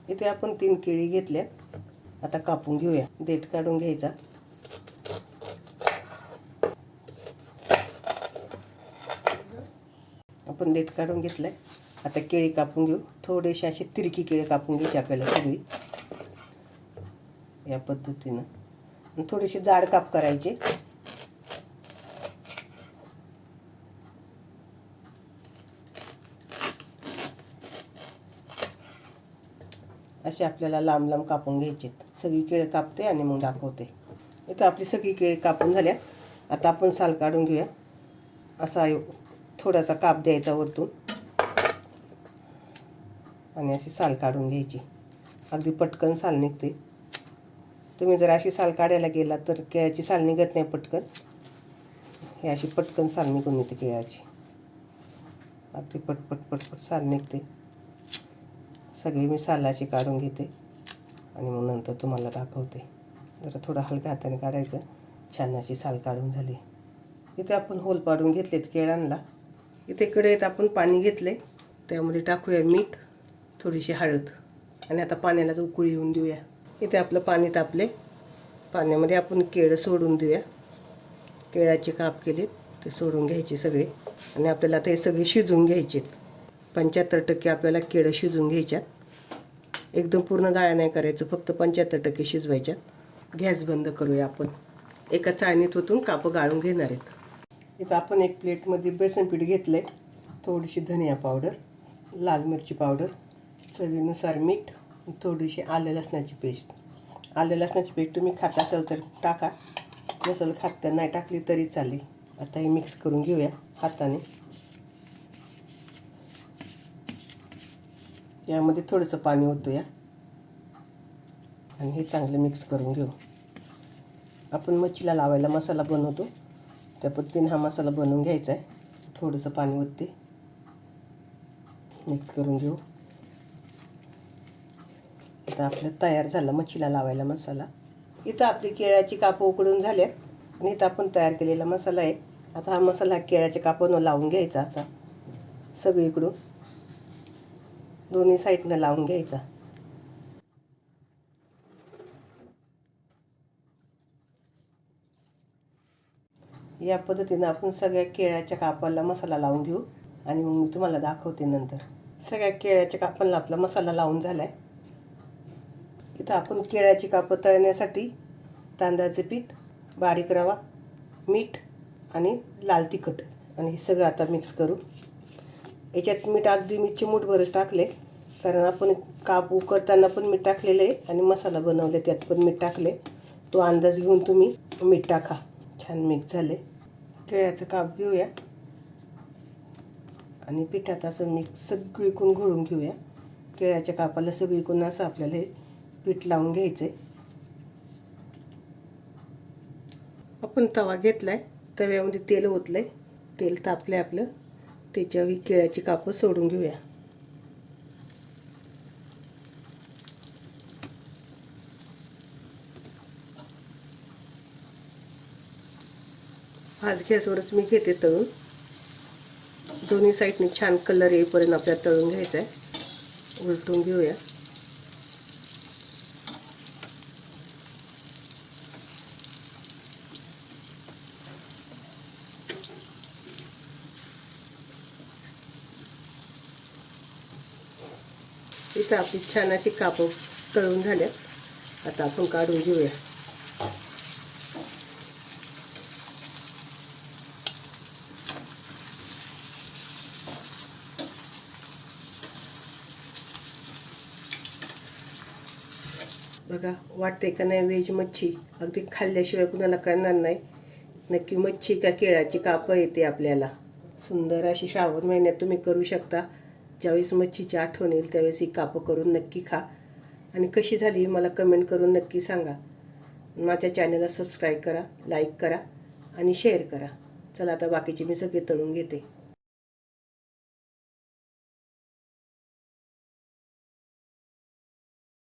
इथे आपण 3 केळी घेतल्यात. आता कापून घेऊया. देठ काढून घ्यायचा. आपण देठ काढून घेतलंय. आता केळी कापून घेऊ. थोडेसे असे तिरकी केळी कापून घ्यायची आपल्याला सगळी या पद्धतीनं. थोडेसे जाड काप करायचे. असे आपल्याला लांब लांब कापून घ्यायचे. सगळी केळी कापते आणि मग दाखवते. इथं आपली सगळी केळी कापून झाल्या. आता आपण साल काढून घेऊया. असा थोडासा काप द्यायचा वरतून आणि अशी साल काढून घ्यायची. अगदी पटकन साल निघते. तुम्ही जर अशी साल काढायला गेला तर केळ्याची साल निघत नाही पटकन. हे अशी पटकन साल निघून येते केळ्याची. अगदी पटपट पटपट साल निघते. सगळी मी साल अशी काढून घेते आणि मग नंतर तुम्हाला दाखवते. जरा थोडं हलक्या हाताने काढायचं. छान अशी साल काढून झाली. इथे आपण होल पाडून घेतलेत केळ्यांना. इथे कढईत आपण पाणी घेतले. त्यामध्ये टाकूया मीठ, थोडीशी हळद आणि आता पाण्याला उकळी येऊन देऊया. इथे आपलं पाणी तापले. पाण्यामध्ये आपण केळं सोडून देऊया. केळ्याचे काप केले ते सोडून घ्यायचे सगळे आणि आपल्याला ते सगळे शिजवून घ्यायचे. 75% आपल्याला केळं शिजवून घ्यायच्यात. एकदम पूर्ण गाळा नाही करायचं, फक्त 75% शिजवायच्यात. गॅस बंद करूया. आपण एका चाळणीत ओतून कापं गाळून घेणार आहेत. इथं आपण एक प्लेटमध्ये बेसन पीठ घेतलं आहे. थोडीशी धनिया पावडर, लाल मिरची पावडर, चवीनुसार मीठ, थोडीशी आलं लसणाची पेस्ट. आलं लसणाची पेस्ट तुम्ही खात असाल तर टाका, नसेल खात तर नाही टाकली तरी चालेल. आता हे मिक्स करून घेऊया हाताने. यामध्ये थोडंसं पाणी ओतूया आणि हे चांगलं मिक्स करून घेऊ. आपण मच्छीला लावायला मसाला बनवतो त्या पद्धतीने हा मसाला बनवून घ्यायचा आहे. थोडंसं पाणी ओतते, मिक्स करून घेऊ. आता आपलं तयार झाला मच्छीला लावायला मसाला. इथं आपली केळ्याची कापं उकडून झाल्यात आणि इथं आपण तयार केलेला मसाला आहे. आता हा मसाला केळ्याच्या कापांवर लावून घ्यायचा. असा सगळीकडून दोन्ही साईडनं लावून घ्यायचा. या पद्धतीनं आपण सगळ्या केळ्याच्या कापाला मसाला लावून घेऊ आणि मग मी तुम्हाला दाखवते नंतर. सगळ्या केळ्याच्या कापांना आपला मसाला लावून झाला आहे. इथं आपण केळ्याची कापं तळण्यासाठी तांदळाचे पीठ, बारीक रवा, मीठ आणि लाल तिखट आणि हे सगळं आता मिक्स करू. याच्यात मीठ अगदी मी चिमूटभरच टाकले, कारण आपण काप उकडताना पण मीठ टाकलेलं आहे आणि मसाला बनवले त्यात पण मीठ टाकले. तो अंदाज घेऊन तुम्ही मीठ टाका. छान मिक्स झाले. केळ्याचं काप घेऊया आणि पिठात असं मिक्स सगळीकडून घोळून घेऊया. केळ्याच्या कापाला सगळीकडून असं आपल्याला हे पीठ लावून घ्यायचं आहे. आपण तवा घेतला आहे. तव्यामध्ये तेल ओतलं आहे. तेल तापलं आहे आपलं. त्याच्यावर केळ्याची कापं सोडून घेऊया. आज गॅसवरच मी घेते तळून. दोन्ही साईडने छान कलर येईपर्यंत आपल्याला तळून घ्यायचा आहे. उलटून घेऊया. इथं आपली छान अशी कापं तळून झाल्यात. आता आपण काढून घेऊया. बघा, वाटते का नाही व्हेज मच्छी अगदी खाल्ल्याशिवाय कुणाला कळणार नाही नक्की मच्छी का केळाची कापं येते आपल्याला. सुंदर अशी श्रावण महिन्यात तुम्ही करू शकता. ज्यावेळेस मच्छीची आठवण येईल त्यावेळेस ही कापं करून नक्की खा आणि कशी झाली मला कमेंट करून नक्की सांगा. माझ्या चॅनलला सबस्क्राईब करा, लाईक करा आणि शेअर करा. चला आता बाकीचे मी सगळे तळून घेते.